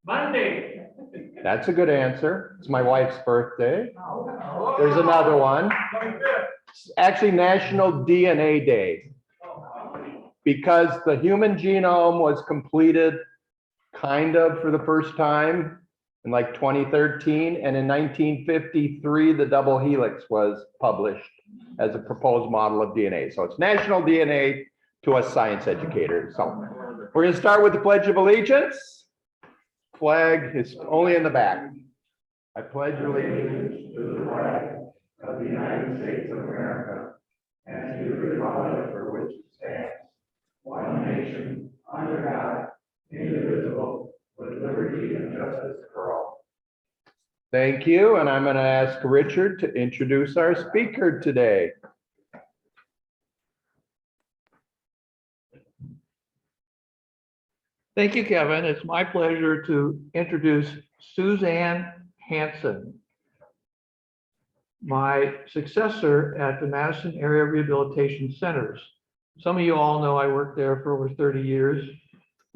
Monday. That's a good answer. It's my wife's birthday. There's another one. Actually, National DNA Day, because the human genome was completed kind of for the first time in like 2013, and in 1953, the double helix was published as a proposed model of DNA. So it's National DNA to us science educators. So we're going to start with the Pledge of Allegiance. Flag is only in the back. I pledge allegiance to the flag of the United States of America and to the republic for which it stands, one nation, under God, indivisible, with liberty and justice for all. Thank you, and I'm going to ask Richard to introduce our speaker today. Thank you, Kevin. It's my pleasure to introduce Suzanne Hanson, my successor at the Madison Area Rehabilitation Centers. Some of you all know I worked there for over 30 years,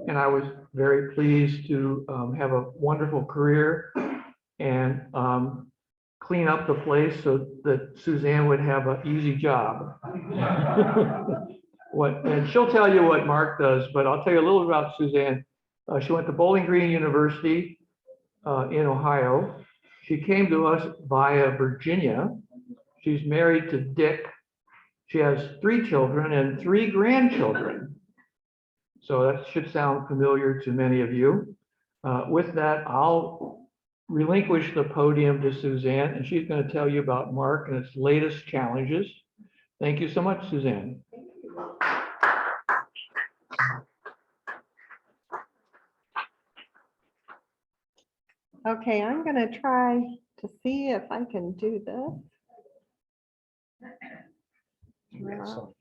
and I was very pleased to have a wonderful career and clean up the place so that Suzanne would have an easy job. And she'll tell you what Mark does, but I'll tell you a little about Suzanne. She went to Bowling Green University in Ohio. She came to us via Virginia. She's married to Dick. She has 3 children and 3 grandchildren. So that should sound familiar to many of you. With that, I'll relinquish the podium to Suzanne, and she's going to tell you about MARC and its latest challenges. Thank you so much, Suzanne. Okay, I'm going to try to see if I can do this. We have some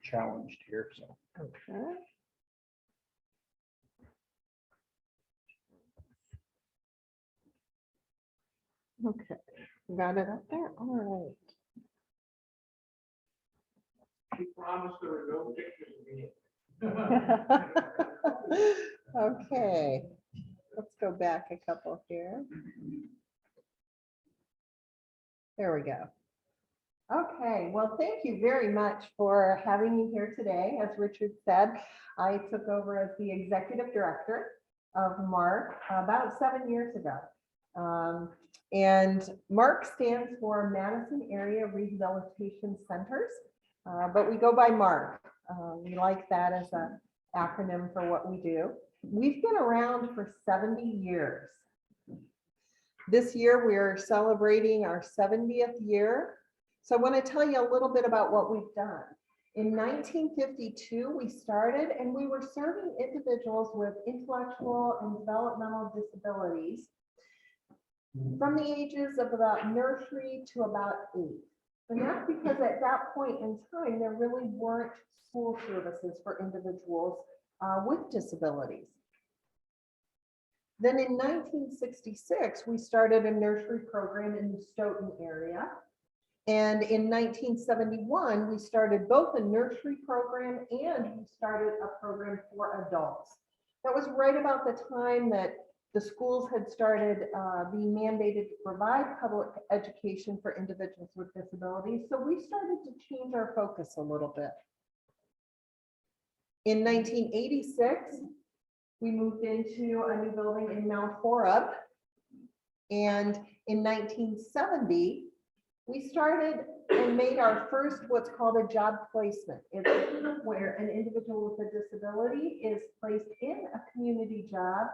challenged here. So. Okay. Okay, got it up there. All She promised there were no pictures of me. right. Okay, let's go back a couple here. There we go. Okay, well, thank you very much for having me here today. As Richard said, I took over as the executive director of MARC about 7 years ago. And MARC stands for Madison Area Rehabilitation Centers, but we go by MARC. We like that as an acronym for what we do. We've been around for 70 years. This year, we're celebrating our 70th year. So I want to tell you a little bit about what we've done. In 1952, we started, and we were serving individuals with intellectual and developmental disabilities from the ages of about nursery to about 8. And that's because at that point in time, there really weren't school services for individuals with disabilities. Then in 1966, we started a nursery program in the Stoughton area. And in 1971, we started both a nursery program and we started a program for adults. That was right about the time that the schools had started being mandated to provide public education for individuals with disabilities. So we started to change our focus a little bit. In 1986, we moved into a new building in Mount Horeb. And in 1970, we started and made our first what's called a job placement. It's where an individual with a disability is placed in a community job,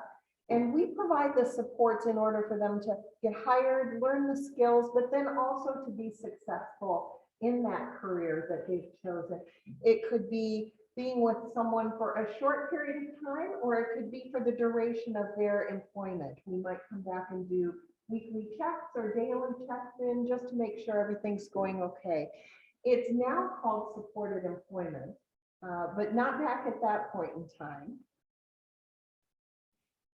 and we provide the supports in order for them to get hired, learn the skills, but then also to be successful in that career that they've chosen. It could be being with someone for a short period of time, or it could be for the duration of their employment. We might come back and do weekly checks or daily checks in just to make sure everything's going okay. It's now called supported employment, but not back at that point in time.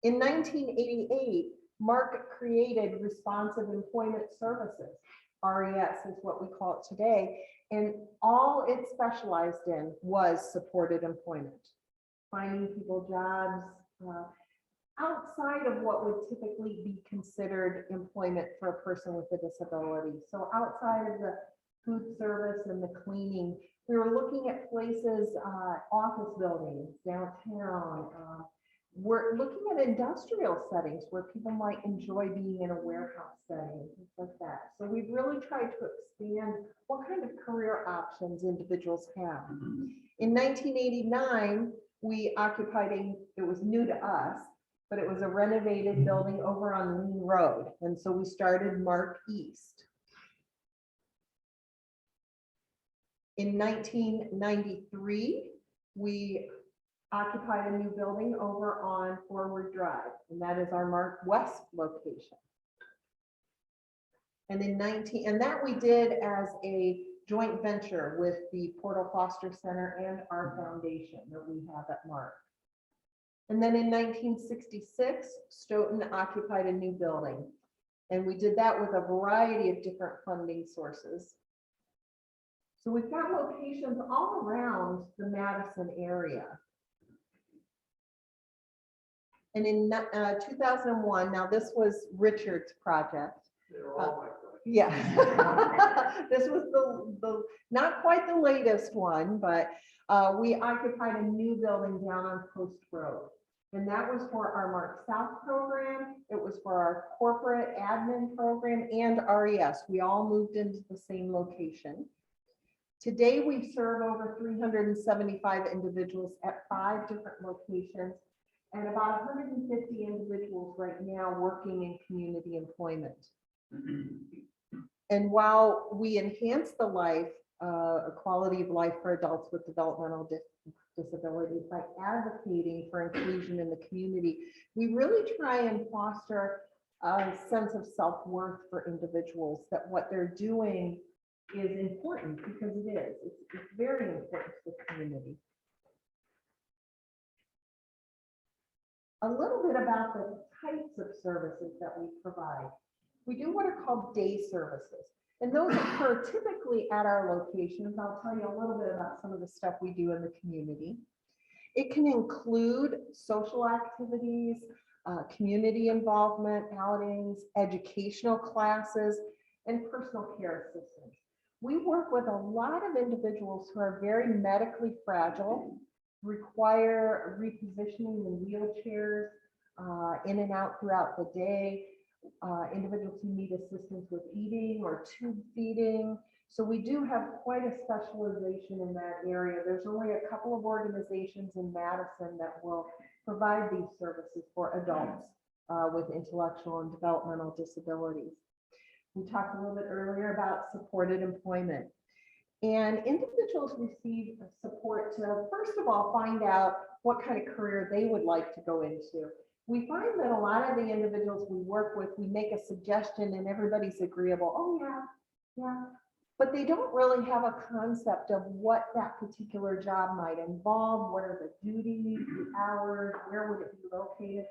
In 1988, MARC created Responsive Employment Services. RES is what we call it today. And all it specialized in was supported employment, finding people jobs, outside of what would typically be considered employment for a person with a disability. So outside of the food service and the cleaning, we were looking at places, office buildings downtown. We're looking at industrial settings where people might enjoy being in a warehouse setting, things like that. So we've really tried to expand what kind of career options individuals have. In 1989, we occupied it was new to us, but it was a renovated building over on Lean Road. And so we started MARC East. In 1993, we occupied a new building over on Forward Drive, and that is our MARC West location. And that we did as a joint venture with the Portal Foster Center and our foundation that we have at MARC. And then in 1966, Stoughton occupied a new building, and we did that with a variety of different funding sources. So we've got locations all around the Madison area. And in 2001, now this was Richard's project. They're all my questions. Yeah. This was the not quite the latest one, but we occupied a new building down on Post Road. And that was for our MARC South program. It was for our corporate admin program and RES. We all moved into the same location. Today, we serve over 375 individuals at 5 different locations and about 150 individuals right now working in community employment. And while we enhance the life, quality of life for adults with developmental disabilities by advocating for inclusion in the community, we really try and foster a sense of self-worth for individuals, that what they're doing is important, because it is. It's very important to the community. A little bit about the types of services that we provide. We do what are called day services, and those occur typically at our locations. I'll tell you a little bit about some of the stuff we do in the community. It can include social activities, community involvement, outings, educational classes, and personal care assistance. We work with a lot of individuals who are very medically fragile, require repositioning in wheelchairs, in and out throughout the day, individuals who need assistance with eating or tube feeding. So we do have quite a specialization in that area. There's only a couple of organizations in Madison that will provide these services for adults with intellectual and developmental disabilities. We talked a little bit earlier about supported employment. And individuals receive support to, first of all, find out what kind of career they would like to go into. We find that a lot of the individuals we work with, we make a suggestion and everybody's agreeable. Oh yeah, yeah. But they don't really have a concept of what that particular job might involve. What are the duties, the hours, where would it be located?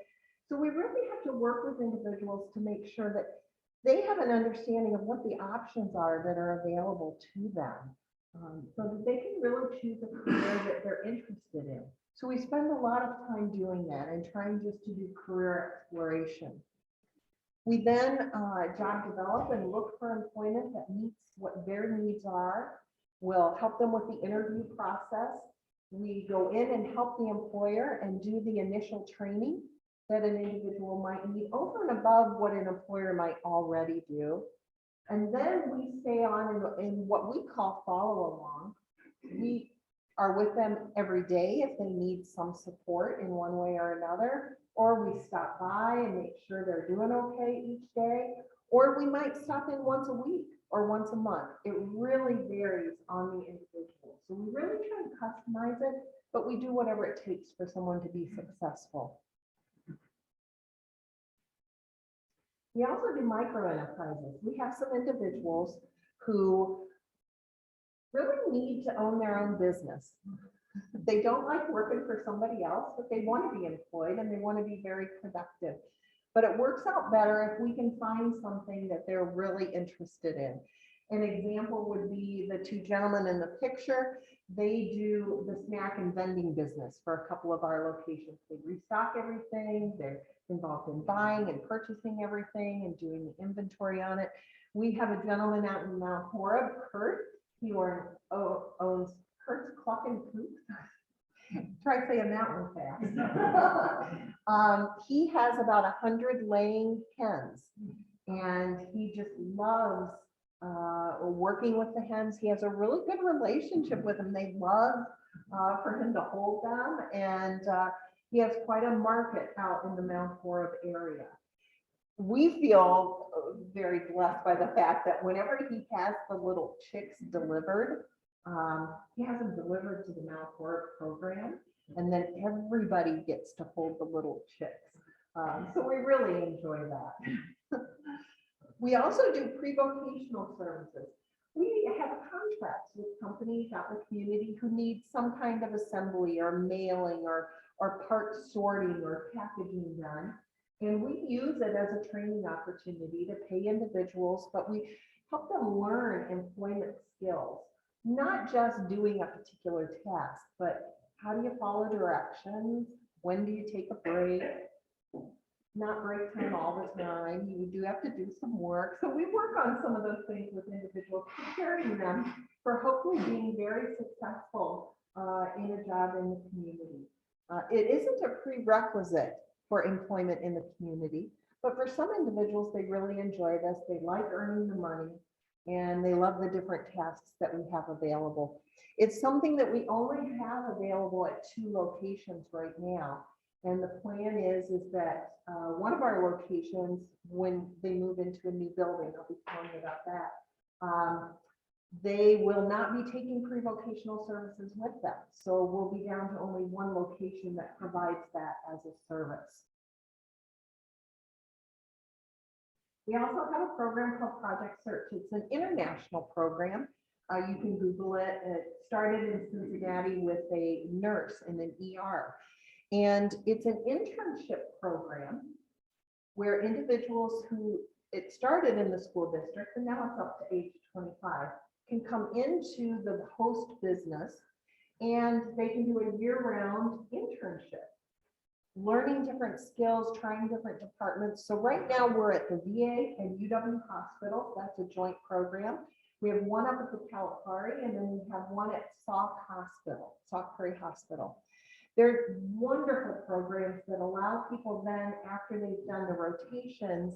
So we really have to work with individuals to make sure that they have an understanding of what the options are that are available to them, so that they can really choose a career that they're interested in. So we spend a lot of time doing that and trying just to do career exploration. We then job develop and look for employment that meets what their needs are. We'll help them with the interview process. We go in and help the employer and do the initial training that an individual might need over and above what an employer might already do. And then we stay on in what we call follow along. We are with them every day if they need some support in one way or another, or we stop by and make sure they're doing okay each day, or we might stop in once a week or once a month. It really varies on the individual. So we really try and customize it, but we do whatever it takes for someone to be successful. We also do micro enterprises. We have some individuals who really need to own their own business. They don't like working for somebody else, but they want to be employed and they want to be very productive. But it works out better if we can find something that they're really interested in. An example would be the two gentlemen in the picture. They do the snack and vending business for a couple of our locations. They restock everything. They're involved in buying and purchasing everything and doing the inventory on it. We have a gentleman out in Mount Horeb, Kurt. He owns Kurt's Cluck and Coop. Try saying that one fast. He has about 100 laying hens, and he just loves working with the hens. He has a really good relationship with them. They love for him to hold them, and he has quite a market out in the Mount Horeb area. We feel very blessed by the fact that whenever he has the little chicks delivered, he has them delivered to the Mount Horeb program, and then everybody gets to hold the little chicks. So we really enjoy that. We also do pre-vocational services. We have contracts with companies out in the community who need some kind of assembly or mailing or part sorting or packaging done. And we use it as a training opportunity to pay individuals, but we help them learn employment skills, not just doing a particular task, but how do you follow directions? When do you take a break? Not break time all the time. You do have to do some work. So we work on some of those things with individuals, preparing them for hopefully being very successful in a job in the community. It isn't a prerequisite for employment in the community, but for some individuals, they really enjoy this. They like earning the money, and they love the different tasks that we have available. It's something that we only have available at 2 locations right now. And the plan is that one of our locations, when they move into a new building, I'll be telling you about that, they will not be taking pre-vocational services with them. So we'll be down to only 1 location that provides that as a service. We also have a program called Project Search. It's an international program. You can Google it. It started in Cincinnati with a nurse in an ER. And it's an internship program where individuals who, it started in the school district and now it's up to age 25, can come into the host business and they can do a year-round internship, learning different skills, trying different departments. So right now we're at the VA and UW Hospital. That's a joint program. We have one up at the Kalahari, and then we have one at Sauk Prairie Hospital. They're wonderful programs that allow people then, after they've done the rotations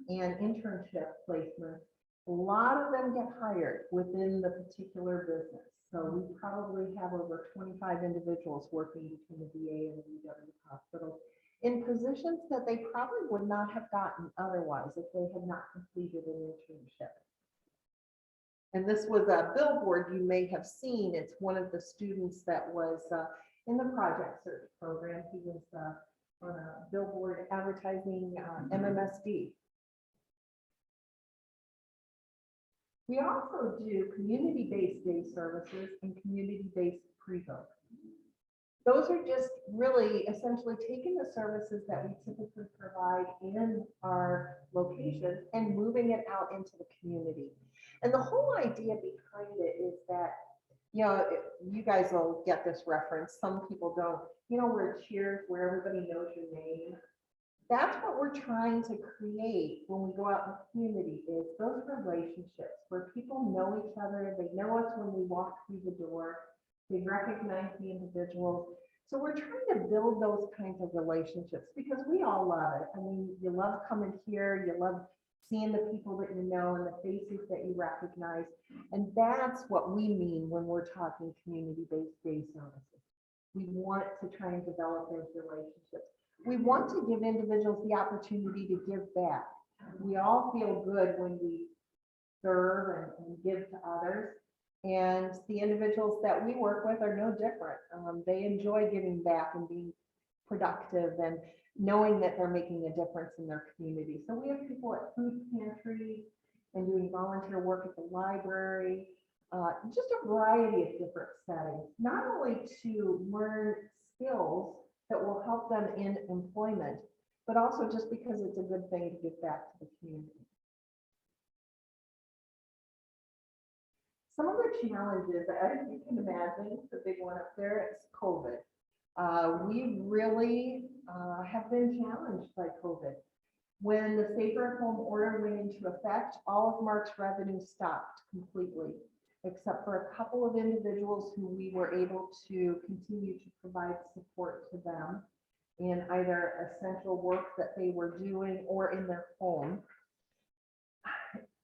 and internship placements, a lot of them get hired within the particular business. So we probably have over 25 individuals working between the VA and the UW Hospital in positions that they probably would not have gotten otherwise if they had not completed an internship. And this was a billboard you may have seen. It's one of the students that was in the Project Search program. He was on a billboard advertising MMSD. We also do community-based day services and community-based pre-vote. Those are just really essentially taking the services that we typically provide in our locations and moving it out into the community. And the whole idea behind it is that, you know, you guys will get this reference. Some people don't, you know, where cheers, where everybody knows your name. That's what we're trying to create when we go out in the community, is those relationships where people know each other. They know us when we walk through the door. They recognize the individuals. So we're trying to build those kinds of relationships because we all love it. I mean, you love coming here, you love seeing the people that you know and the faces that you recognize. And that's what we mean when we're talking community-based day services. We want to try and develop those relationships. We want to give individuals the opportunity to give back. We all feel good when we serve and give to others. And the individuals that we work with are no different. They enjoy giving back and being productive and knowing that they're making a difference in their community. So we have people at food pantries and doing volunteer work at the library, just a variety of different settings, not only to learn skills that will help them in employment, but also just because it's a good thing to give back to the community. Some of the challenges, as you can imagine, the big one up there is COVID. We really have been challenged by COVID. When the safer at home order went into effect, all of MARC's revenue stopped completely, except for a couple of individuals who we were able to continue to provide support to them in either essential work that they were doing or in their home.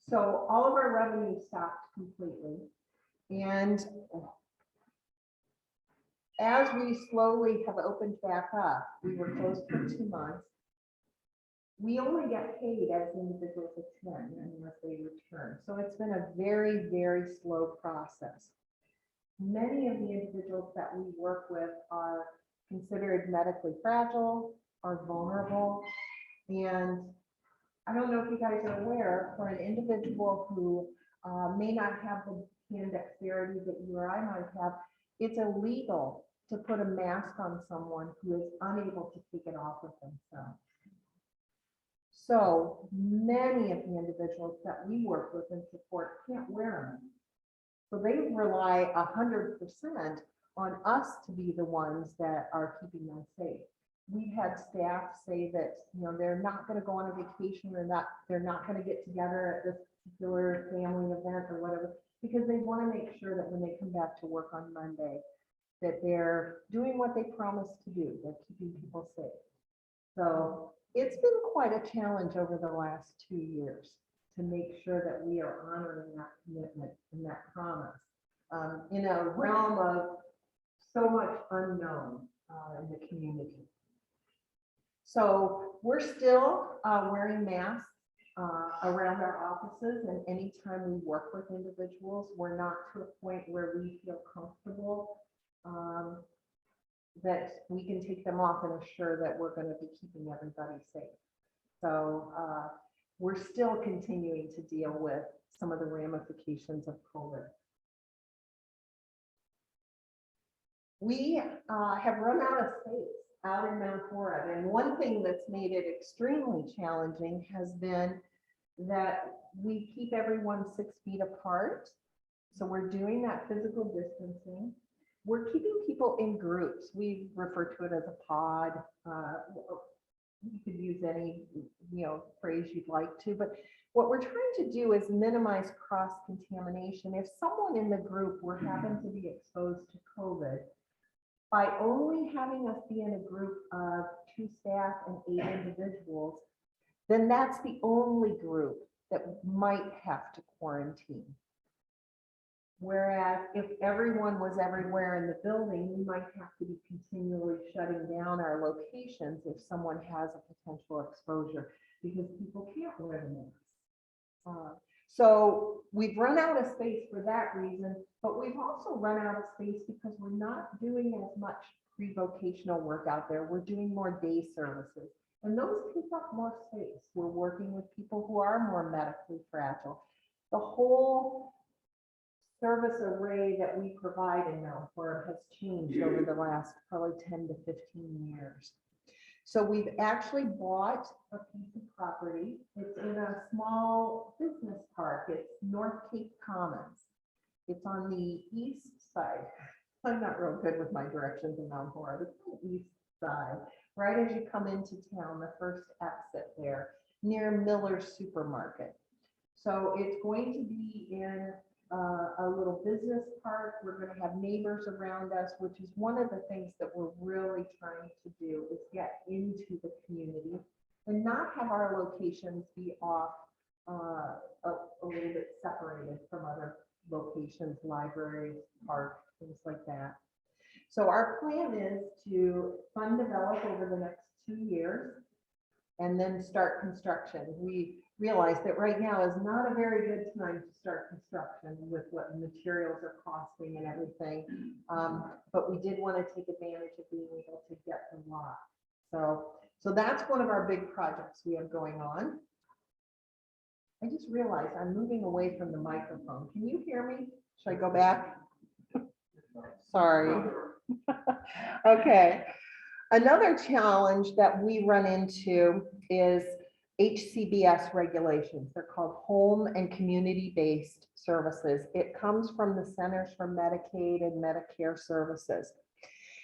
So all of our revenue stopped completely. And as we slowly have opened back up, we were closed for 2 months. We only get paid as individuals attend unless they return. So it's been a very, very slow process. Many of the individuals that we work with are considered medically fragile, are vulnerable. And I don't know if you guys are aware, for an individual who may not have the hand dexterity that you or I might have, it's illegal to put a mask on someone who is unable to take it off of themselves. So many of the individuals that we work with and support can't wear them. So they rely 100% on us to be the ones that are keeping them safe. We've had staff say that, you know, they're not going to go on a vacation, they're not going to get together at this particular family event or whatever, because they want to make sure that when they come back to work on Monday, that they're doing what they promised to do. They're keeping people safe. So it's been quite a challenge over the last 2 years to make sure that we are honoring that commitment and that promise in a realm of so much unknown in the community. So we're still wearing masks around our offices, and anytime we work with individuals, we're not to a point where we feel comfortable that we can take them off and assure that we're going to be keeping everybody safe. So we're still continuing to deal with some of the ramifications of COVID. We have run out of space out in Mount Horeb, and one thing that's made it extremely challenging has been that we keep everyone 6 feet apart. So we're doing that physical distancing. We're keeping people in groups. We refer to it as a pod. You could use any, phrase you'd like to, but what we're trying to do is minimize cross-contamination. If someone in the group were happen to be exposed to COVID, by only having us be in a group of 2 staff and 8 individuals, then that's the only group that might have to quarantine. Whereas if everyone was everywhere in the building, we might have to be continually shutting down our locations if someone has a potential exposure, because people can't wear the mask. So we've run out of space for that reason, but we've also run out of space because we're not doing as much pre-vocational work out there. We're doing more day services, and those take up more space. We're working with people who are more medically fragile. The whole service array that we provide in Mount Horeb has changed over the last probably 10 to 15 years. So we've actually bought a piece of property. It's in a small business park. It's North Cape Commons. It's on the east side. I'm not real good with my directions in Mount Horeb. It's on the east side, right as you come into town, the first exit there, near Miller's Supermarket. So it's going to be in a little business park. We're going to have neighbors around us, which is one of the things that we're really trying to do, is get into the community and not have our locations be off a little bit separated from other locations, libraries, parks, things like that. So our plan is to fund develop over the next 2 years and then start construction. We realize that right now is not a very good time to start construction with what materials are costing and everything. But we did want to take advantage of being able to get the lot. So that's one of our big projects we have going on. I just realized I'm moving away from the microphone. Can you hear me? Should I go back? Sorry. Okay. Another challenge that we run into is HCBS regulations. They're called Home and Community-Based Services. It comes from the Centers for Medicaid and Medicare Services.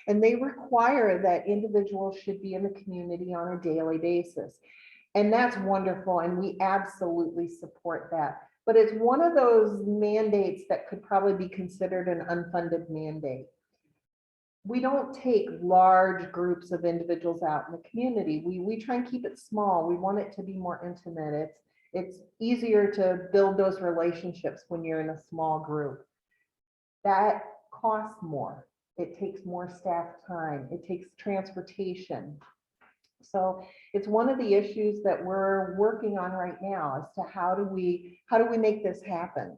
And they require that individuals should be in the community on a daily basis. And that's wonderful, and we absolutely support that. But it's one of those mandates that could probably be considered an unfunded mandate. We don't take large groups of individuals out in the community. We try and keep it small. We want it to be more intimate. It's easier to build those relationships when you're in a small group. That costs more. It takes more staff time. It takes transportation. So it's one of the issues that we're working on right now as to how do we make this happen?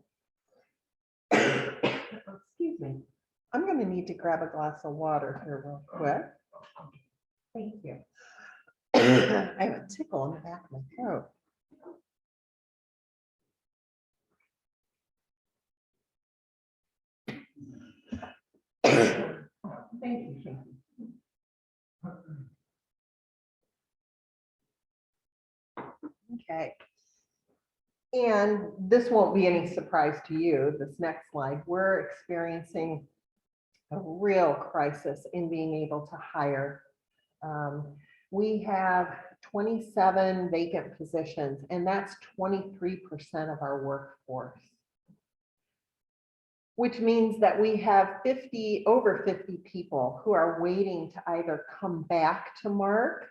Excuse me. I'm going to need to grab a glass of water here real quick. Thank you. I have a tickle in the back of my throat. Thank you. Okay. And this won't be any surprise to you, this next slide. We're experiencing a real crisis in being able to hire. We have 27 vacant positions, and that's 23% of our workforce, which means that we have over 50 people who are waiting to either come back to MARC.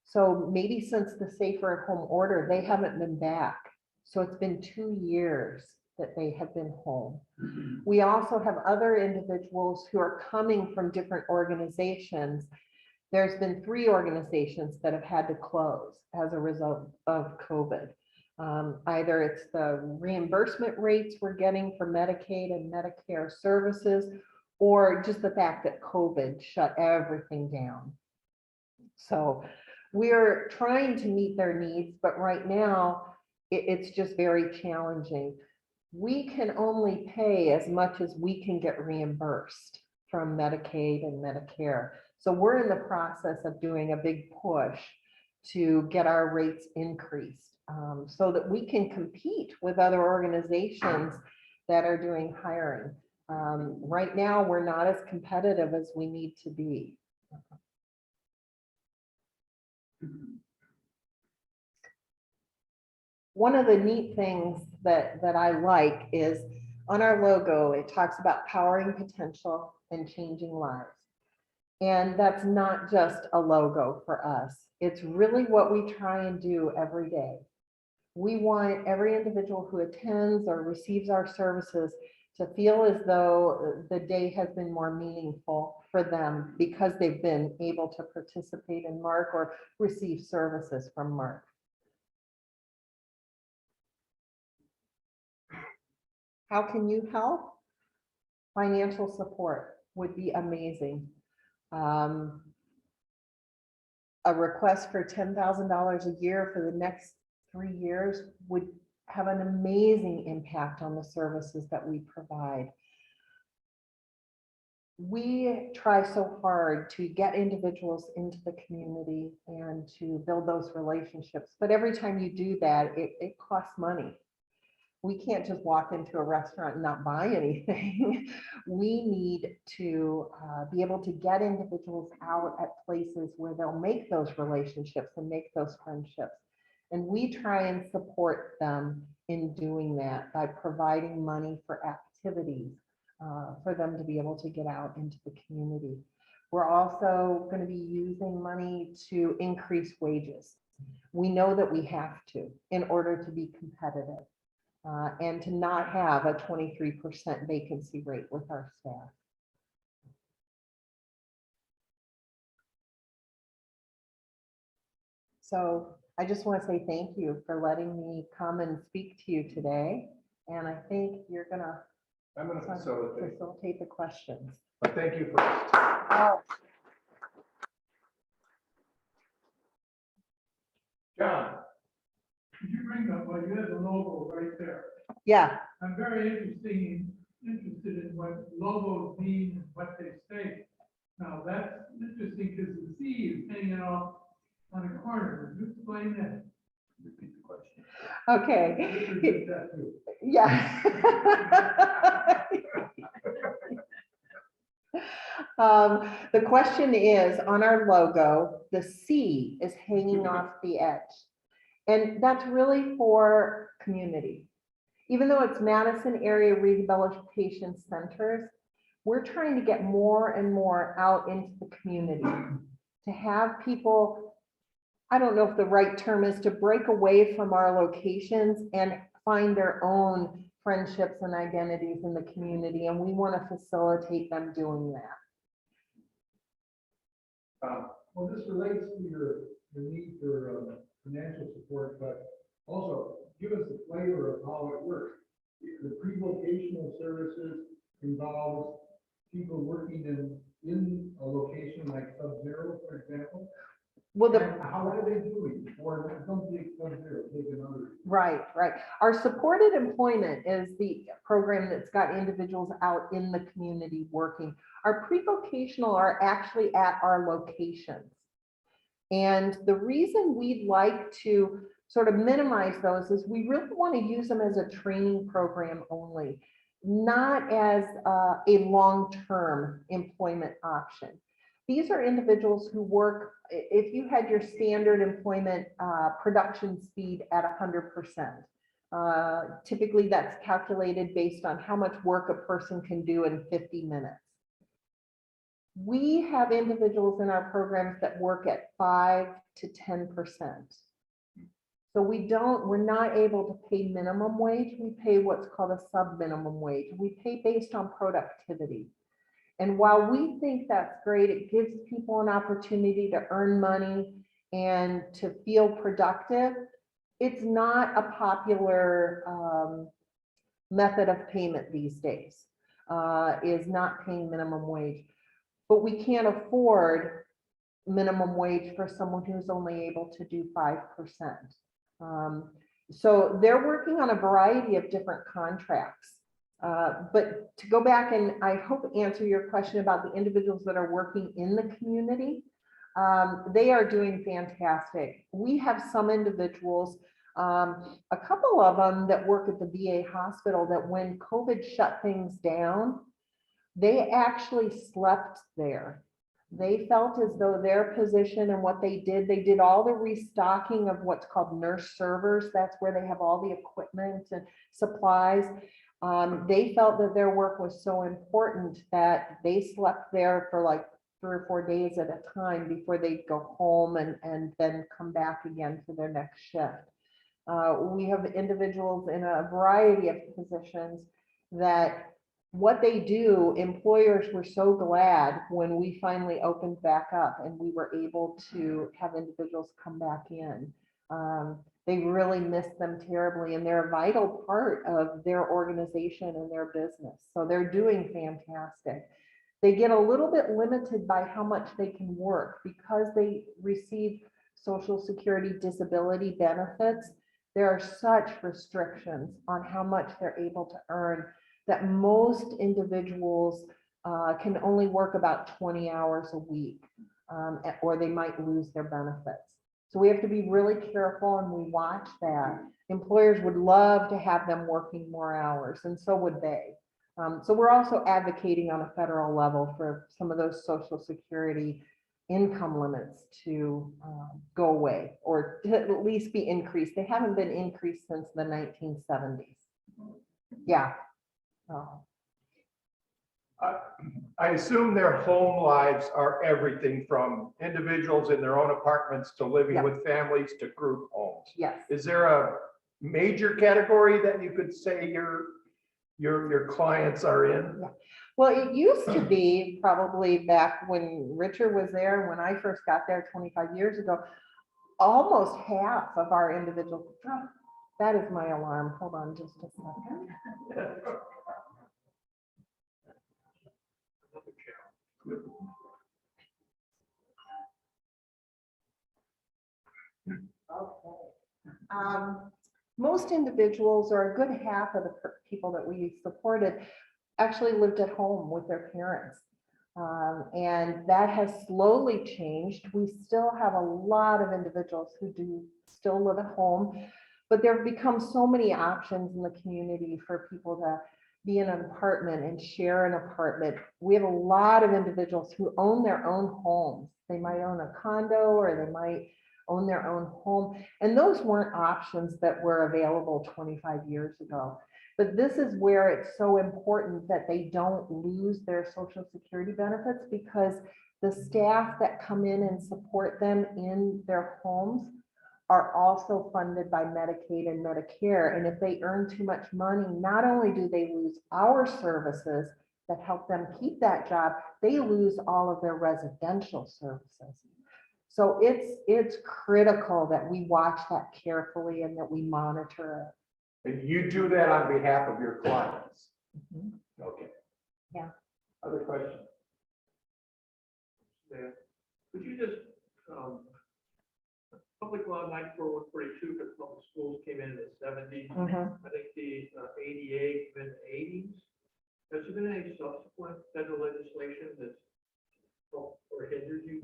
So maybe since the safer at home order, they haven't been back. So it's been 2 years that they have been home. We also have other individuals who are coming from different organizations. There's been 3 organizations that have had to close as a result of COVID. Either it's the reimbursement rates we're getting for Medicaid and Medicare services, or just the fact that COVID shut everything down. So we're trying to meet their needs, but right now it's just very challenging. We can only pay as much as we can get reimbursed from Medicaid and Medicare. So we're in the process of doing a big push to get our rates increased so that we can compete with other organizations that are doing hiring. Right now, we're not as competitive as we need to be. One of the neat things that I like is on our logo, it talks about powering potential and changing lives. And that's not just a logo for us. It's really what we try and do every day. We want every individual who attends or receives our services to feel as though the day has been more meaningful for them because they've been able to participate in MARC or receive services from MARC. How can you help? Financial support would be amazing. A request for $10,000 a year for the next 3 years would have an amazing impact on the services that we provide. We try so hard to get individuals into the community and to build those relationships, but every time you do that, it costs money. We can't just walk into a restaurant and not buy anything. We need to be able to get individuals out at places where they'll make those relationships and make those friendships. And we try and support them in doing that by providing money for activities for them to be able to get out into the community. We're also going to be using money to increase wages. We know that we have to in order to be competitive. And to not have a 23% vacancy rate with our staff. So I just want to say thank you for letting me come and speak to you today. And I think you're I'm going to facilitate the questions. But thank you first. John, could you bring up, well, you have the logo right there. Yeah. I'm very interested in what logos mean and what they say. Now, that's interesting because the C is hanging off on a corner, would you explain that? Repeat the question. Okay. Richard did that too. Yeah. The question is, on our logo, the C is hanging off the edge. And that's really for community. Even though it's Madison Area Rehabilitation Centers, we're trying to get more and more out into the community to have people, I don't know if the right term is to break away from our locations and find their own friendships and identities in the community. And we want to facilitate them doing that. Well, this relates to your need for financial support, but also give us a flavor of how it works. The pre-vocational services involves people working in a location like Sub-Zero, for example. Well, And how are they doing? Or don't take Sub-Zero, take another. right. Our supported employment is the program that's got individuals out in the community working. Our pre-vocational are actually at our locations. And the reason we'd like to sort of minimize those is we really want to use them as a training program only, not as a long-term employment option. These are individuals who work, if you had your standard employment production speed at 100%, typically that's calculated based on how much work a person can do in 50 minutes. We have individuals in our programs that work at 5 to 10%. So we're not able to pay minimum wage. We pay what's called a sub-minimum wage. We pay based on productivity. And while we think that's great, it gives people an opportunity to earn money and to feel productive. It's not a popular method of payment these days, is not paying minimum wage. But we can't afford minimum wage for someone who's only able to do 5%. So they're working on a variety of different contracts. But to go back and I hope answer your question about the individuals that are working in the community, they are doing fantastic. We have some individuals, a couple of them that work at the VA hospital that when COVID shut things down, they actually slept there. They felt as though their position and what they did all the restocking of what's called nurse servers. That's where they have all the equipment and supplies. They felt that their work was so important that they slept there for like 3 or 4 days at a time before they'd go home and then come back again for their next shift. We have individuals in a variety of positions that what they do, employers were so glad when we finally opened back up and we were able to have individuals come back in. They really miss them terribly, and they're a vital part of their organization and their business. So they're doing fantastic. They get a little bit limited by how much they can work because they receive Social Security disability benefits. There are such restrictions on how much they're able to earn that most individuals can only work about 20 hours a week, or they might lose their benefits. So we have to be really careful and we watch that. Employers would love to have them working more hours, and so would they. So we're also advocating on a federal level for some of those Social Security income limits to go away or to at least be increased. They haven't been increased since the 1970s. Yeah. I assume their home lives are everything from individuals in their own apartments to living Yep. with families to group homes. Yes. Is there a major category that you could say your clients are in? Well, it used to be probably back when Richard was there, and when I first got there 25 years ago, almost half of our individual. Oh, that is my alarm. Hold on just a second. Okay. Most individuals, or a good half of the people that we supported, actually lived at home with their parents. And that has slowly changed. We still have a lot of individuals who do still live at home, but there have become so many options in the community for people to be in an apartment and share an apartment. We have a lot of individuals who own their own homes. They might own a condo or they might own their own home. And those weren't options that were available 25 years ago. But this is where it's so important that they don't lose their Social Security benefits, because the staff that come in and support them in their homes are also funded by Medicaid and Medicare. And if they earn too much money, not only do they lose our services that help them keep that job, they lose all of their residential services. So it's critical that we watch that carefully and that we monitor it. And you do that on behalf of your clients? Okay. Yeah. Other questions? Yeah. Could you just, public law 94-142, because public schools came in the 70s. I think the ADA came in the 80s. Has there been any subsequent federal legislation that's helped or hindered you?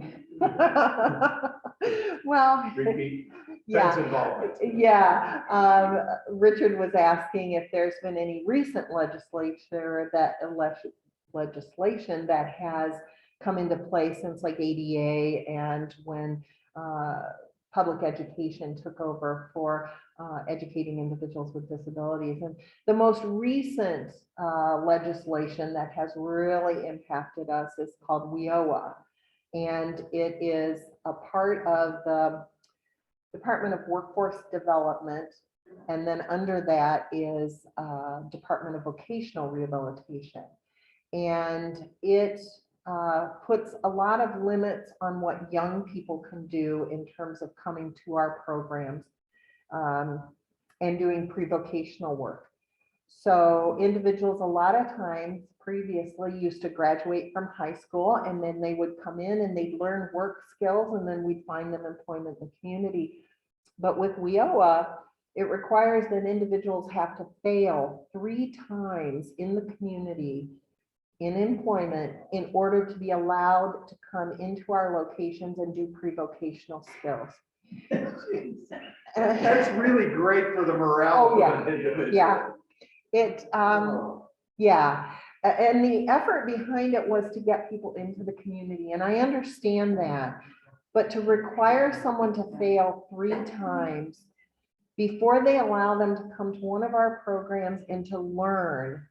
Well, Repeat. yeah. Feds involvement. Yeah, Richard was asking if there's been any recent legislation that has come into place since like ADA and when public education took over for educating individuals with disabilities. And the most recent legislation that has really impacted us is called WIOA. And it is a part of the Department of Workforce Development. And then under that is Department of Vocational Rehabilitation. And it puts a lot of limits on what young people can do in terms of coming to our programs and doing pre-vocational work. So individuals a lot of times previously used to graduate from high school and then they would come in and they'd learn work skills and then we'd find them employment in the community. But with WIOA, it requires that individuals have to fail 3 times in the community in employment in order to be allowed to come into our locations and do pre-vocational skills. That's really great for the morale Oh, of an individual. Yeah. Yeah. And the effort behind it was to get people into the community. And I understand that, but to require someone to fail 3 times before they allow them to come to one of our programs and to learn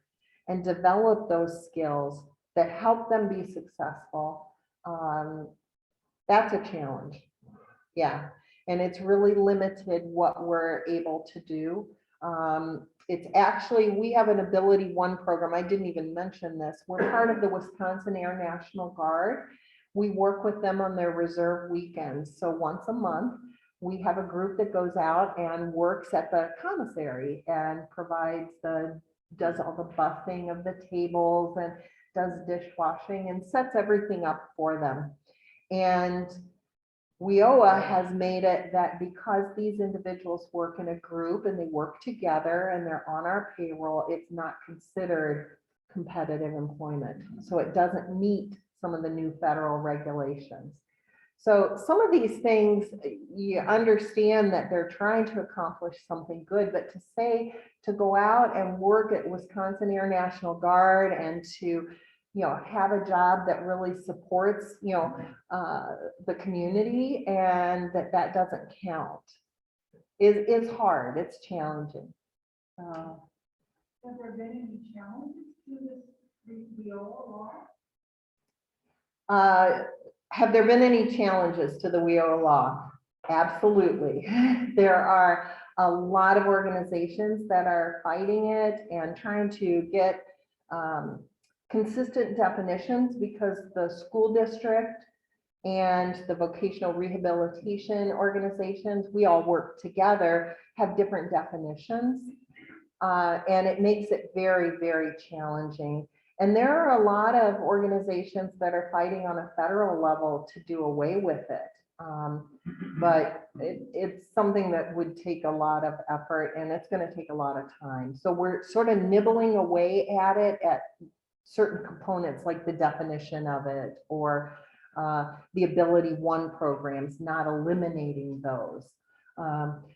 and develop those skills that help them be successful, that's a challenge. Yeah. And it's really limited what we're able to do. It's actually, we have an Ability One program. I didn't even mention this. We're part of the Wisconsin Air National Guard. We work with them on their reserve weekends. So once a month, we have a group that goes out and works at the commissary and does all the buffing of the tables and does dishwashing and sets everything up for them. And WIOA has made it that because these individuals work in a group and they work together and they're on our payroll, it's not considered competitive employment. So it doesn't meet some of the new federal regulations. So some of these things, you understand that they're trying to accomplish something good, but to say, to go out and work at Wisconsin Air National Guard and to have a job that really supports, the community, and that doesn't count is hard. It's challenging. Have there been any challenges to this WIOA law? Have there been any challenges to the WIOA law? Absolutely. There are a lot of organizations that are fighting it and trying to get consistent definitions, because the school district and the vocational rehabilitation organizations, we all work together, have different definitions. And it makes it very, very challenging. And there are a lot of organizations that are fighting on a federal level to do away with it. But it's something that would take a lot of effort and it's going to take a lot of time. So we're sort of nibbling away at it certain components like the definition of it or the Ability One programs, not eliminating those.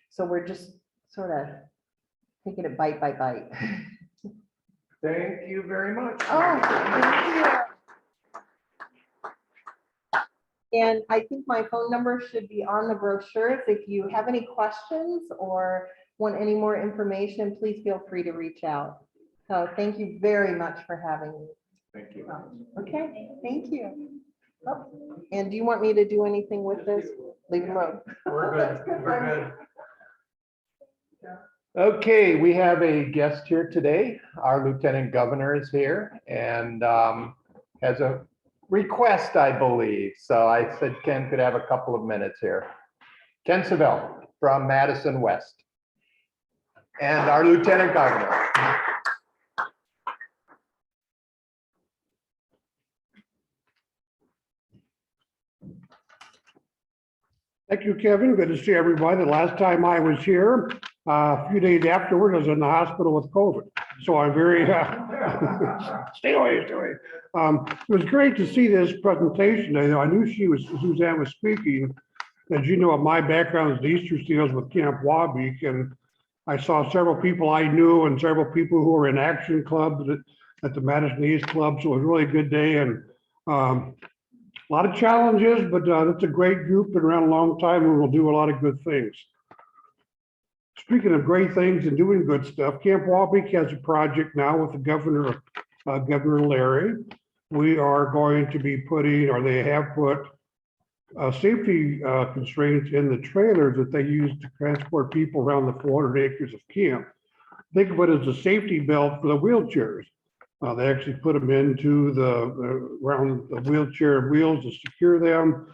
So we're just sort of taking it bite by bite. Thank you very much. Oh, thank you. And I think my phone number should be on the brochures. If you have any questions or want any more information, please feel free to reach out. So thank you very much for having me. Thank you. Okay, thank you. Oh, and do you want me to do anything with this? Leave it alone. We're good. We're good. Okay, we have a guest here today. Our Lieutenant Governor is here and has a request, I believe. So I said Ken could have a couple of minutes here. Ken Savell from Madison West. And our Lieutenant Governor. Thank you, Kevin. Good to see everybody. The last time I was here, a few days afterward, I was in the hospital with COVID. So I'm very, stay away, stay away. It was great to see this presentation. I knew Suzanne was speaking. As you know, my background is the Easter Seals with Camp Wabeek, and I saw several people I knew and several people who were in action clubs at the Madison East Club. So it was a really good day and a lot of challenges, but it's a great group, been around a long time and we'll do a lot of good things. Speaking of great things and doing good stuff, Camp Wabeek has a project now with the governor, Governor Larry. We are going to be putting, or they have put, safety constraints in the trailers that they use to transport people around the 400 acres of camp. Think of it as a safety belt for the wheelchairs. They actually put them into around the wheelchair wheels to secure them.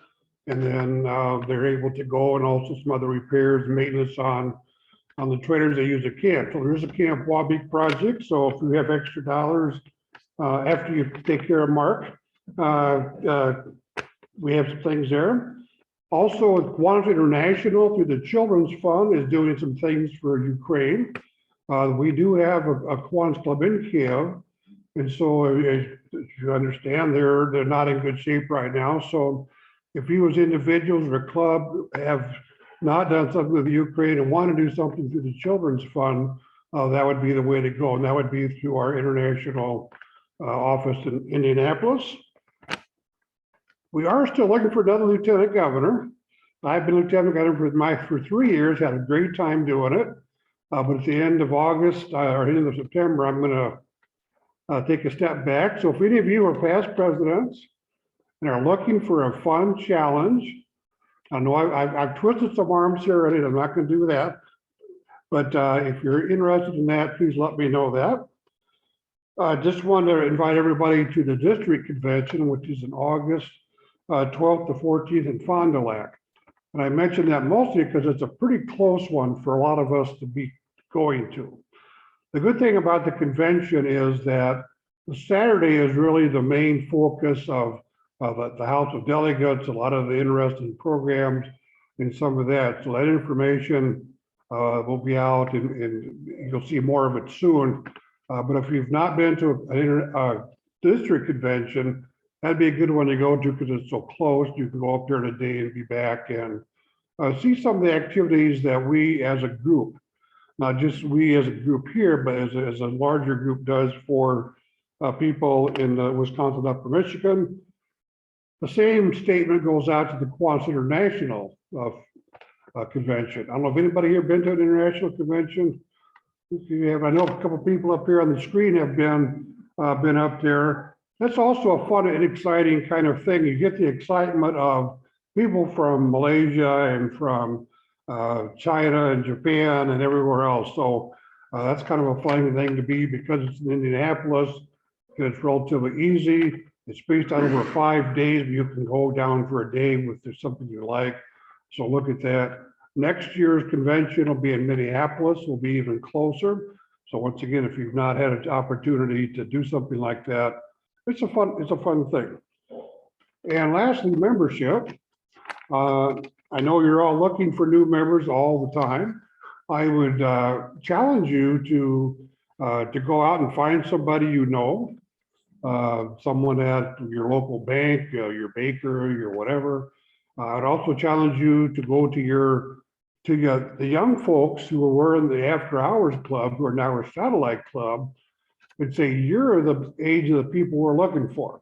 And then they're able to go, and also some other repairs and maintenance on the trailers they use at camp. So there's a Camp Wabeek project. So if you have extra dollars after you take care of Mark, we have some things there. Also, Kiwanis International through the Children's Fund is doing some things for Ukraine. We do have a Kiwanis Club in Kiev. And so as you understand, they're not in good shape right now. So if you as individuals or a club have not done something with Ukraine and want to do something through the Children's Fund, that would be the way to go. And that would be through our international office in Indianapolis. We are still looking for another lieutenant governor. I've been lieutenant governor for 3 years, had a great time doing it. But at the end of August or end of September, I'm going to take a step back. So if any of you are past presidents and are looking for a fun challenge, I know I've twisted some arms here already. I'm not going to do that. But if you're interested in that, please let me know that. I just want to invite everybody to the district convention, which is in August 12th to 14th in Fond du Lac. And I mention that mostly because it's a pretty close one for a lot of us to be going to. The good thing about the convention is that the Saturday is really the main focus of the House of Delegates, a lot of the interesting programs and some of that. So that information will be out and you'll see more of it soon. But if you've not been to a district convention, that'd be a good one to go to because it's so close. You can go up there today and be back and see some of the activities that we as a group, not just we as a group here, but as a larger group does for people in Wisconsin, Upper Michigan. The same statement goes out to the Kiwanis International convention. I don't know if anybody here been to an international convention. If you have, I know a couple of people up here on the screen have been up there. That's also a fun and exciting kind of thing. You get the excitement of people from Malaysia and from China and Japan and everywhere else. So that's kind of a fun thing to be because it's in Indianapolis. It's relatively easy. It's spaced out over 5 days, but you can go down for a day if there's something you like. So look at that. Next year's convention will be in Minneapolis. Will be even closer. So once again, if you've not had an opportunity to do something like that, it's a fun thing. And lastly, membership. I know you're all looking for new members all the time. I would challenge you to go out and find somebody you know someone at your local bank, your baker, your whatever. I'd also challenge you to go to the young folks who were in the after hours club, who are now a satellite club, and say, you're the age of the people we're looking for.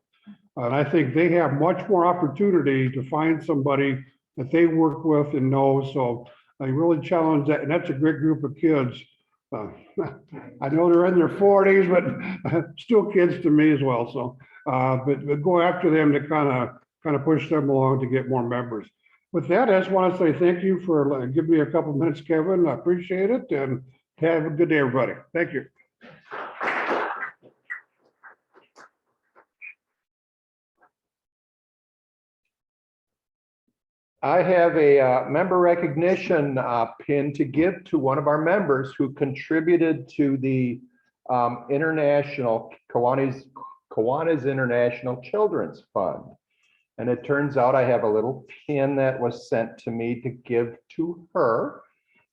And I think they have much more opportunity to find somebody that they work with and know. So I really challenge that. And that's a great group of kids. I know they're in their 40s, but still kids to me as well. So, but go after them to kind of push them along to get more members. With that, I just want to say thank you for giving me a couple of minutes, Kevin. I appreciate it, and have a good day, everybody. Thank you. I have a member recognition pin to give to one of our members who contributed to the International Kiwanis International Children's Fund. And it turns out I have a little pin that was sent to me to give to her.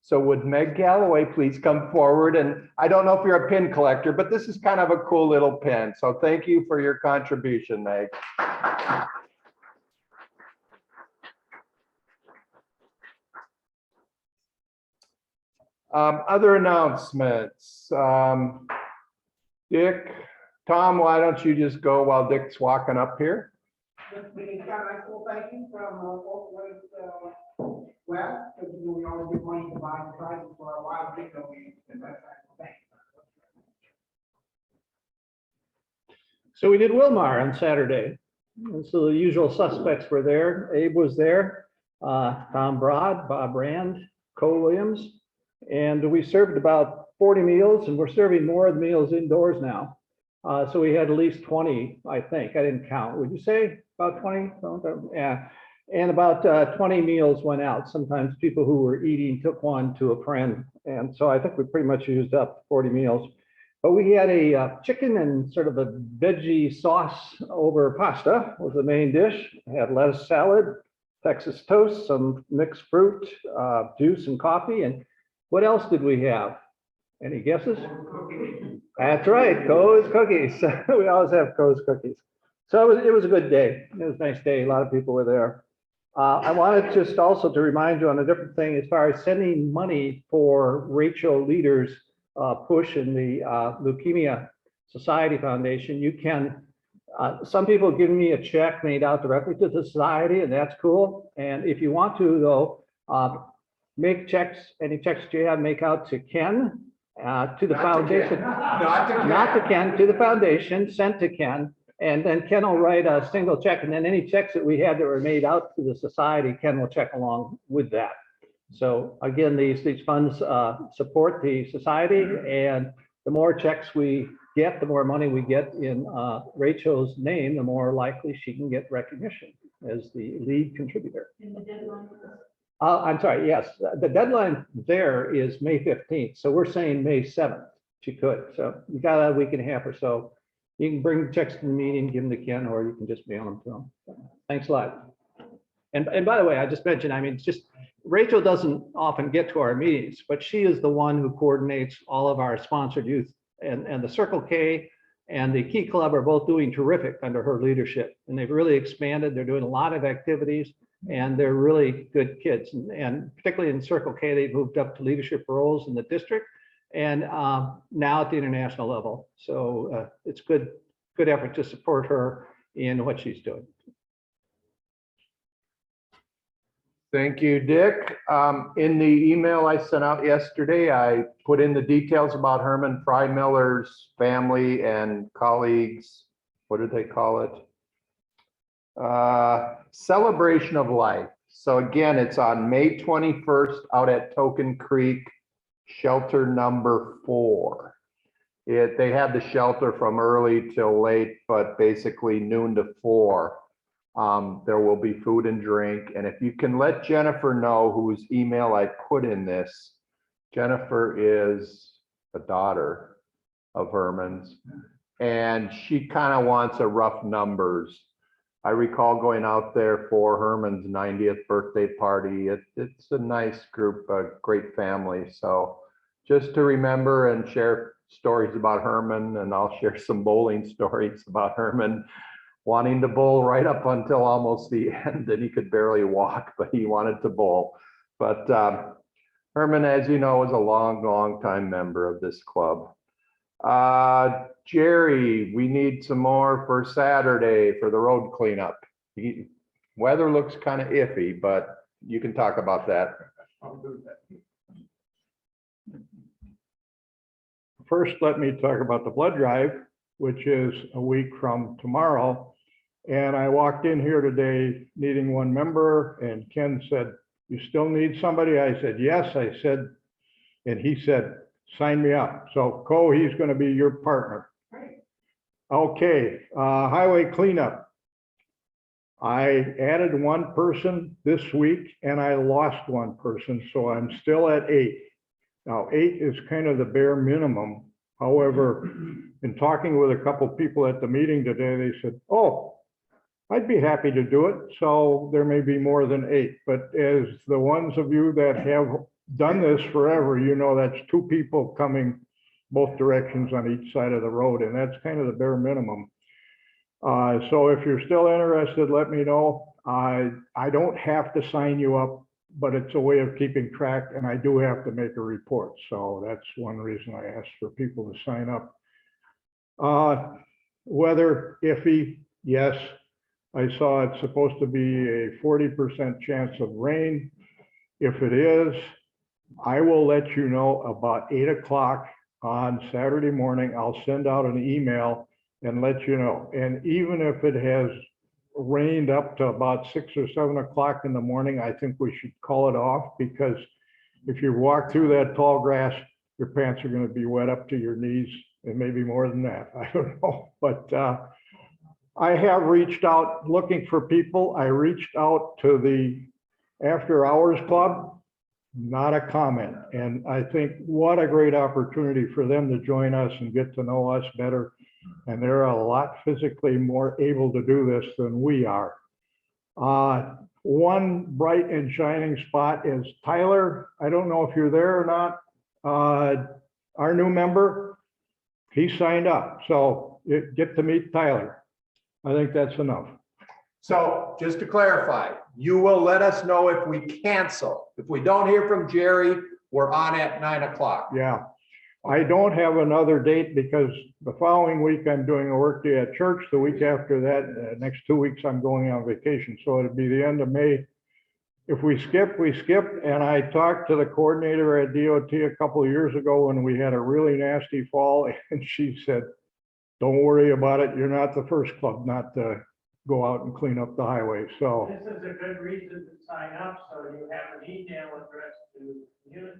So would Meg Galloway please come forward? And I don't know if you're a pin collector, but this is kind of a cool little pin. So thank you for your contribution, Meg. Other announcements. Dick, Tom, why don't you just go while Dick's walking up here? We got a nice little thank you from both ways west, because we always get money to buy prizes for our wild bingo games, and that's a thank you. So we did Wilmar on Saturday. And so the usual suspects were there. Abe was there, Tom Broad, Bob Rand, Cole Williams. And we served about 40 meals, and we're serving more of the meals indoors now. So we had at least 20, I think. I didn't count. Would you say about 20? Yeah. And about 20 meals went out. Sometimes people who were eating took one to a friend. And so I think we pretty much used up 40 meals. But we had a chicken and sort of a veggie sauce over pasta was the main dish. It had lettuce salad, Texas toast, some mixed fruit, juice and coffee. And what else did we have? Any guesses? That's right, Coe's cookies. We always have Coe's cookies. So it was a good day. It was a nice day. A lot of people were there. I wanted just also to remind you on a different thing as far as sending money for Rachel Leader's push in the Leukemia Society Foundation. You can, some people have given me a check made out directly to the society, and that's cool. And if you want to, though, make checks, any checks that you have, make out to Ken, to the foundation. Not to Ken, to the foundation, sent to Ken. And then Ken will write a single check, and then any checks that we had that were made out to the society, Ken will check along with that. So again, these funds support the society, and the more checks we get, the more money we get in Rachel's name, the more likely she can get recognition as the lead contributor. In the deadline. I'm sorry, yes, the deadline there is May 15th. So we're saying May 7th, she could. So you got a week and a half or so. You can bring checks to the meeting, give them to Ken, or you can just mail them to him. Thanks a lot. And by the way, I just mentioned, I mean, just Rachel doesn't often get to our meetings, but she is the one who coordinates all of our sponsored youth, and the Circle K and the Key Club are both doing terrific under her leadership. And they've really expanded. They're doing a lot of activities, and they're really good kids. And particularly in Circle K, they've moved up to leadership roles in the district and now at the international level. So it's good effort to support her in what she's doing. Thank you, Dick. In the email I sent out yesterday, I put in the details about Herman Freimiller's family and colleagues. What did they call it? Celebration of Life. So again, it's on May 21st out at Token Creek, shelter number 4. They had the shelter from early till late, but basically noon to 4. There will be food and drink. And if you can let Jennifer know, whose email I put in this, Jennifer is a daughter of Herman's, and she kind of wants a rough numbers. I recall going out there for Herman's 90th birthday party. It's a nice group, a great family. So just to remember and share stories about Herman, and I'll share some bowling stories about Herman wanting to bowl right up until almost the end, and he could barely walk, but he wanted to bowl. But Herman, as you know, is a long time member of this club. Jerry, we need some more for Saturday for the road cleanup. Weather looks kind of iffy, but you can talk about that. I'll do that. First, let me talk about the blood drive, which is a week from tomorrow. And I walked in here today needing one member, and Ken said, "You still need somebody?" I said, "Yes." I said, and he said, "Sign me up." So he's going to be your partner. Okay, highway cleanup. I added one person this week and I lost one person, so I'm still at 8. Now, 8 is kind of the bare minimum. However, in talking with a couple people at the meeting today, they said, "Oh, I'd be happy to do it." So there may be more than 8, but as the ones of you that have done this forever, you know that's 2 people coming both directions on each side of the road, and that's kind of the bare minimum. So if you're still interested, let me know. I don't have to sign you up, but it's a way of keeping track, and I do have to make a report. So that's one reason I asked for people to sign up. Weather iffy, yes. I saw it's supposed to be a 40% chance of rain. If it is, I will let you know about 8 o'clock on Saturday morning. I'll send out an email and let you know. And even if it has rained up to about 6 or 7 o'clock in the morning, I think we should call it off, because if you walk through that tall grass, your pants are going to be wet up to your knees, and maybe more than that. I don't know. But I have reached out looking for people. I reached out to the After Hours Club, not a comment. And I think what a great opportunity for them to join us and get to know us better. And they're a lot physically more able to do this than we are. One bright and shining spot is Tyler. I don't know if you're there or not. Our new member, he signed up. So you get to meet Tyler. I think that's enough. So just to clarify, you will let us know if we cancel. If we don't hear from Jerry, we're on at 9 o'clock. Yeah. I don't have another date because the following week I'm doing a work day at church. The week after that, next 2 weeks, I'm going on vacation. So it'll be the end of May. If we skip, we skip. And I talked to the coordinator at DOT a couple of years ago when we had a really nasty fall. And she said, "Don't worry about it. You're not the first club not to go out and clean up the highway." So This is a good reason to sign up, so you have an email address to you.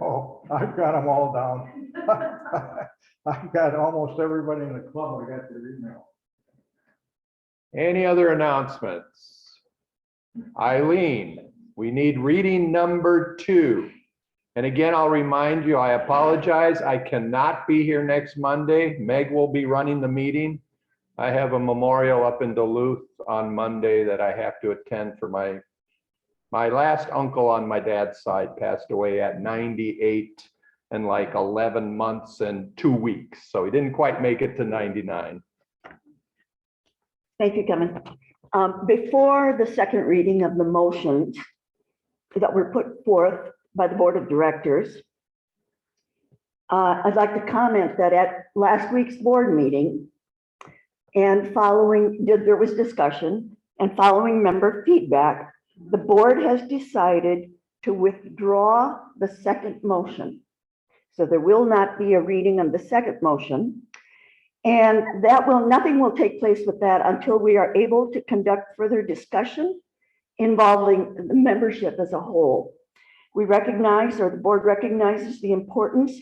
oh, I've got them all down. I've got almost everybody in the club. I got their email. Any other announcements? Eileen, we need reading number 2. And again, I'll remind you, I apologize. I cannot be here next Monday. Meg will be running the meeting. I have a memorial up in Duluth on Monday that I have to attend for my last uncle on my dad's side passed away at 98 and like 11 months and 2 weeks. So he didn't quite make it to 99. Thank you, Kevin. Before the second reading of the motions that were put forth by the Board of Directors, I'd like to comment that at last week's board meeting and there was discussion and following member feedback, the board has decided to withdraw the second motion. So there will not be a reading of the second motion. And nothing will take place with that until we are able to conduct further discussion involving the membership as a whole. We recognize, or the board recognizes, the importance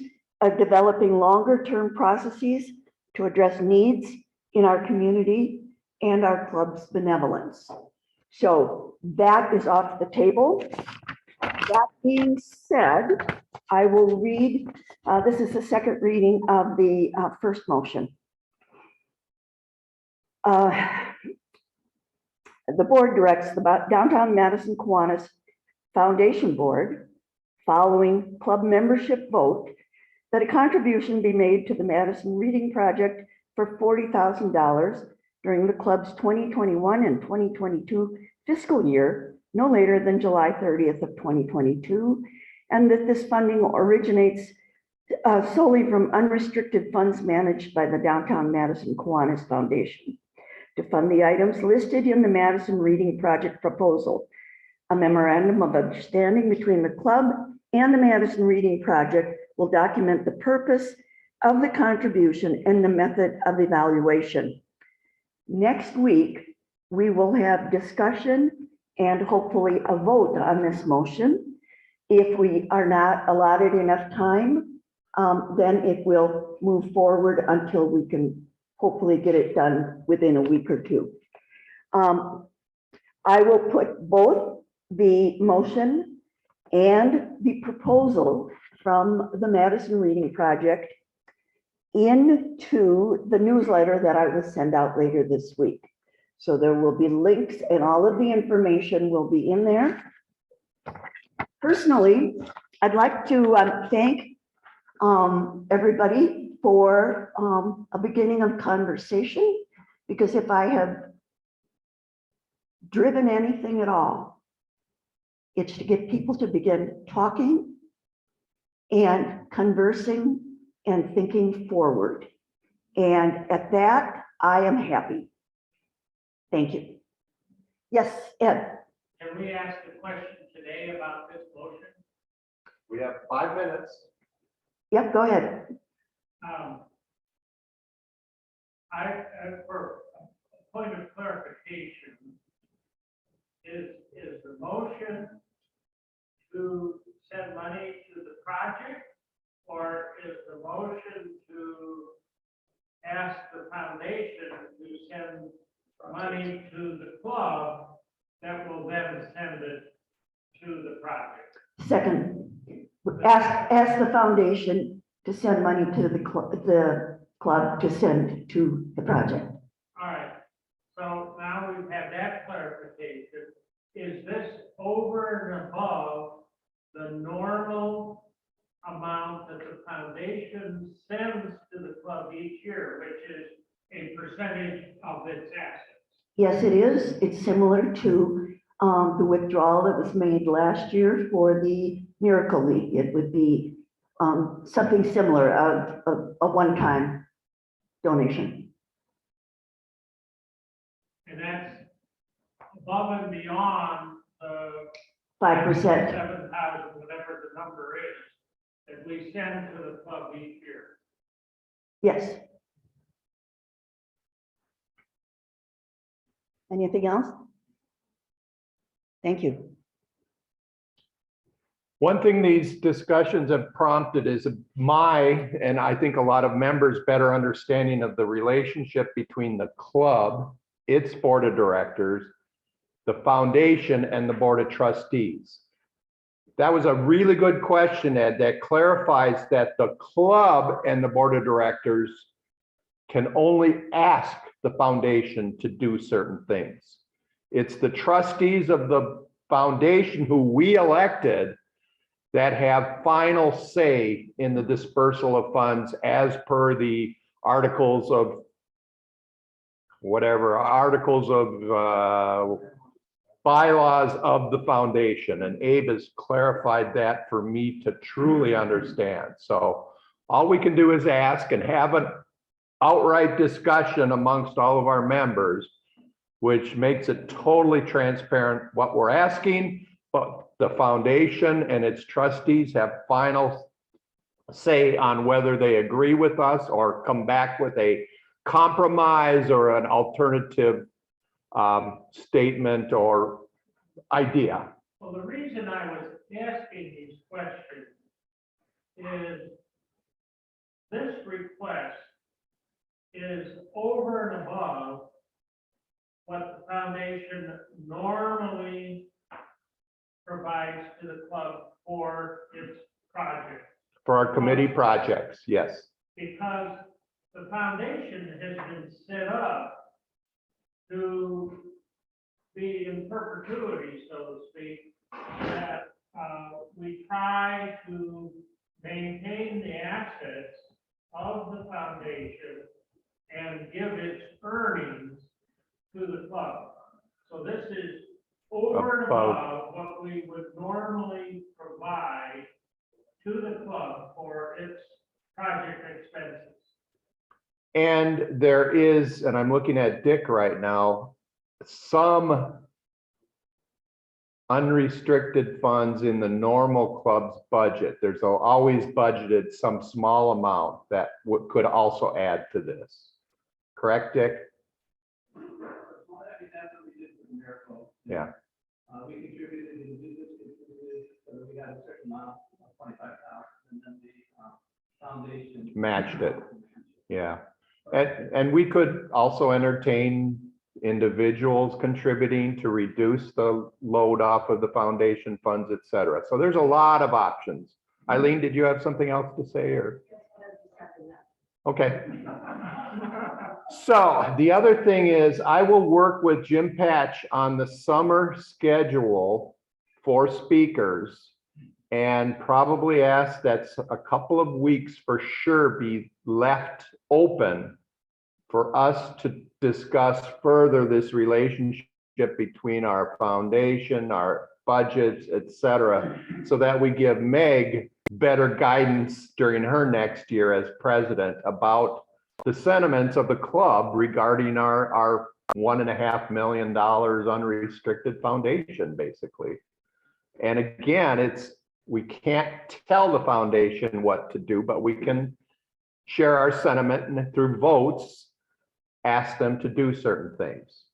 of developing longer-term processes to address needs in our community and our club's benevolence. So that is off the table. That being said, I will read, this is the second reading of the first motion. The board directs the Downtown Madison Kiwanis Foundation Board following club membership vote, that a contribution be made to the Madison Reading Project for $40,000 during the club's 2021 and 2022 fiscal year, no later than July 30th of 2022, and that this funding originates solely from unrestricted funds managed by the Downtown Madison Kiwanis Foundation to fund the items listed in the Madison Reading Project proposal. A memorandum of understanding between the club and the Madison Reading Project will document the purpose of the contribution and the method of evaluation. Next week, we will have discussion and hopefully a vote on this motion. If we are not allotted enough time, then it will move forward until we can hopefully get it done within a week or two. I will put both the motion and the proposal from the Madison Reading Project into the newsletter that I will send out later this week. So there will be links and all of the information will be in there. Personally, I'd like to thank everybody for a beginning of conversation, because if I have driven anything at all, it's to get people to begin talking and conversing and thinking forward. And at that, I am happy. Thank you. Yes, Ed. Can we ask a question today about this motion? We have 5 minutes. Yep, go ahead. For a point of clarification, is the motion to send money to the project, or is the motion to ask the foundation to send money to the club that will then send it to the project? Second, ask the foundation to send money to the club to send to the project. All right, so now we've had that clarification. Is this over and above the normal amount that the foundation sends to the club each year, which is a percentage of its assets? Yes, it is. It's similar to the withdrawal that was made last year for the Miracle League. It would be something similar, a one-time donation. And that's above and beyond the 5%. 7,000, whatever the number is, that we send to the club each year. Yes. Anything else? Thank you. One thing these discussions have prompted is my, and I think a lot of members' better understanding of the relationship between the club, its board of directors, the foundation, and the board of trustees. That was a really good question, Ed, that clarifies that the club and the board of directors can only ask the foundation to do certain things. It's the trustees of the foundation who we elected that have final say in the dispersal of funds as per the articles of bylaws of the foundation. And Abe has clarified that for me to truly understand. So all we can do is ask and have an outright discussion amongst all of our members, which makes it totally transparent what we're asking, but the foundation and its trustees have final say on whether they agree with us or come back with a compromise or an alternative statement or idea. Well, the reason I was asking these questions is this request is over and above what the foundation normally provides to the club for its project. For our committee projects, yes. Because the foundation has been set up to be in perpetuity, so to speak, that we try to maintain the assets of the foundation and give its earnings to the club. So this is over and above what we would normally provide to the club for its project expenses. And there is, and I'm looking at Dick right now, some unrestricted funds in the normal club's budget. There's always budgeted some small amount that could also add to this. Correct, Dick? Well, that's what we did with Miracle. Yeah. We contributed, we got a certain amount of 25,000, and then the foundation. Matched it. Yeah. And we could also entertain individuals contributing to reduce the load off of the foundation funds, et cetera. So there's a lot of options. Eileen, did you have something else to say or? Okay. So the other thing is I will work with Jim Patch on the summer schedule for speakers and probably ask that a couple of weeks for sure be left open for us to discuss further this relationship between our foundation, our budgets, et cetera, so that we give Meg better guidance during her next year as president about the sentiments of the club regarding our $1.5 million unrestricted foundation, basically. And again, we can't tell the foundation what to do, but we can share our sentiment and through votes, ask them to do certain things.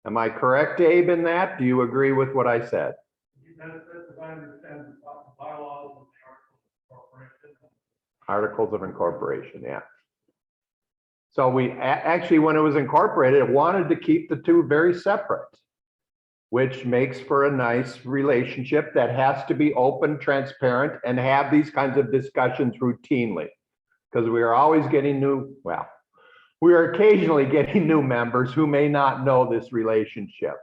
Am I correct, Abe, in that? Do you agree with what I said? That's as I understand the bylaws of the Articles of Incorporation, yeah. So we actually, when it was incorporated, it wanted to keep the two very separate, which makes for a nice relationship that has to be open, transparent, and have these kinds of discussions routinely. Because we are always getting we are occasionally getting new members who may not know this relationship.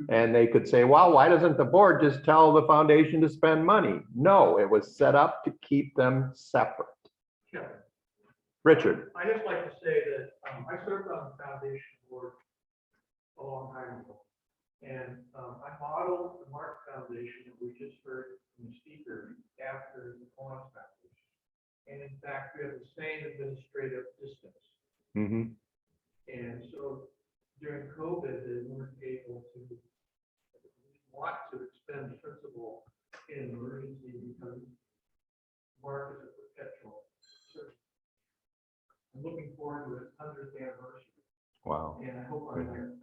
And they could say, well, why doesn't the board just tell the foundation to spend money? No, it was set up to keep them separate. Sure. Richard. I just like to say that I served on the foundation board a long time ago. And I modeled the MARC Foundation that we just heard from the speaker after the Kiwanis Foundation. And in fact, we have the same administrative systems. Mm-hmm. And so during COVID, they weren't able to want to expend principal in emergency because MARC is a perpetual service. I'm looking forward to its 100th anniversary. Wow. And I hope I'm there.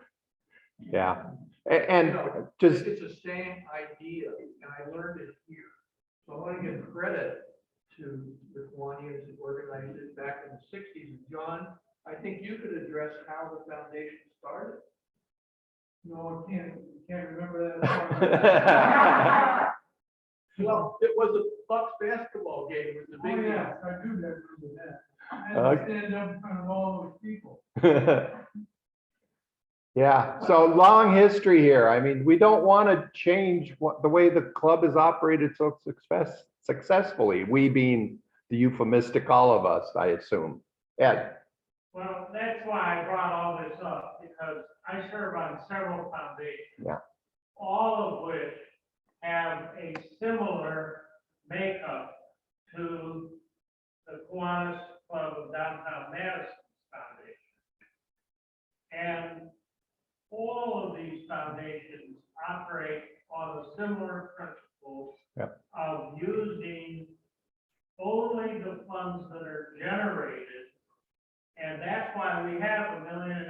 Yeah. And just It's the same idea, and I learned it here. So I want to give credit to the Kiwanis that organized it back in the 60s. And John, I think you could address how the foundation started. No, I can't remember that. Well, it was a Bucks basketball game. It was the big Oh, game. yeah, I do remember that. And stand up in front of all those people. Yeah, so long history here. I mean, we don't want to change the way the club is operated so successfully. We being the euphemistic all of us, I assume. Ed. Well, that's why I brought all this up, because I serve on several foundations. Yeah. All of which have a similar makeup to the Kiwanis Club of Downtown Madison Foundation. And all of these foundations operate on a similar principle of using only the funds that are generated. And that's why we have $1.5 million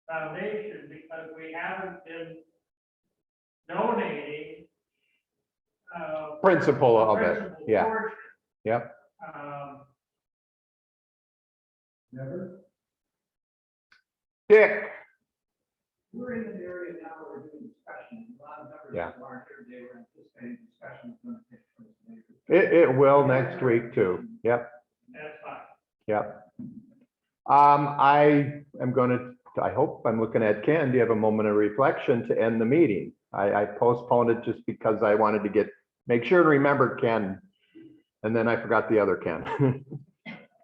foundation, because we haven't been donating Principle of it, principal yeah. portion. Yep. Never? Dick. We're in an area now where we're doing discussions. A lot of members Yeah. who aren't here today were anticipating discussions going to take place later. It will next week too. Yep. That's fine. Yep. I am going to, I hope I'm looking at Ken. Do you have a moment of reflection to end the meeting? I postponed it just because I wanted to make sure to remember Ken. And then I forgot the other Ken.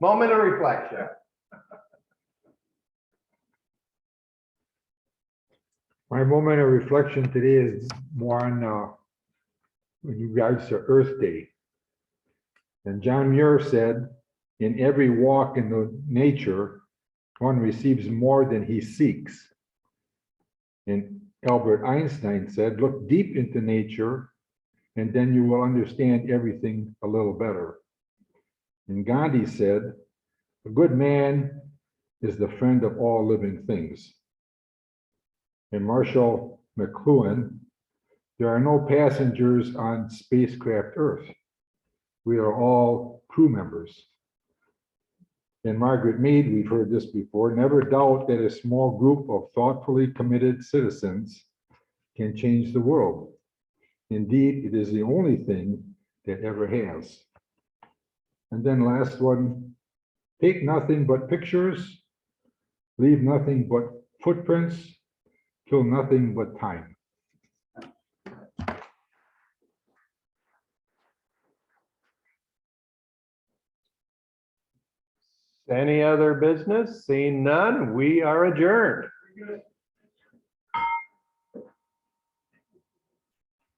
Moment of reflection. My moment of reflection today is more on in regards to Earth Day. And John Muir said, in every walk in the nature, one receives more than he seeks. And Albert Einstein said, look deep into nature, and then you will understand everything a little better. And Gandhi said, a good man is the friend of all living things. And Marshall McLuhan, there are no passengers on spacecraft Earth. We are all crew members. And Margaret Mead, we've heard this before, never doubt that a small group of thoughtfully committed citizens can change the world. Indeed, it is the only thing that ever has. And then last one, take nothing but pictures, leave nothing but footprints, kill nothing but time. Any other business? Seeing none, we are adjourned.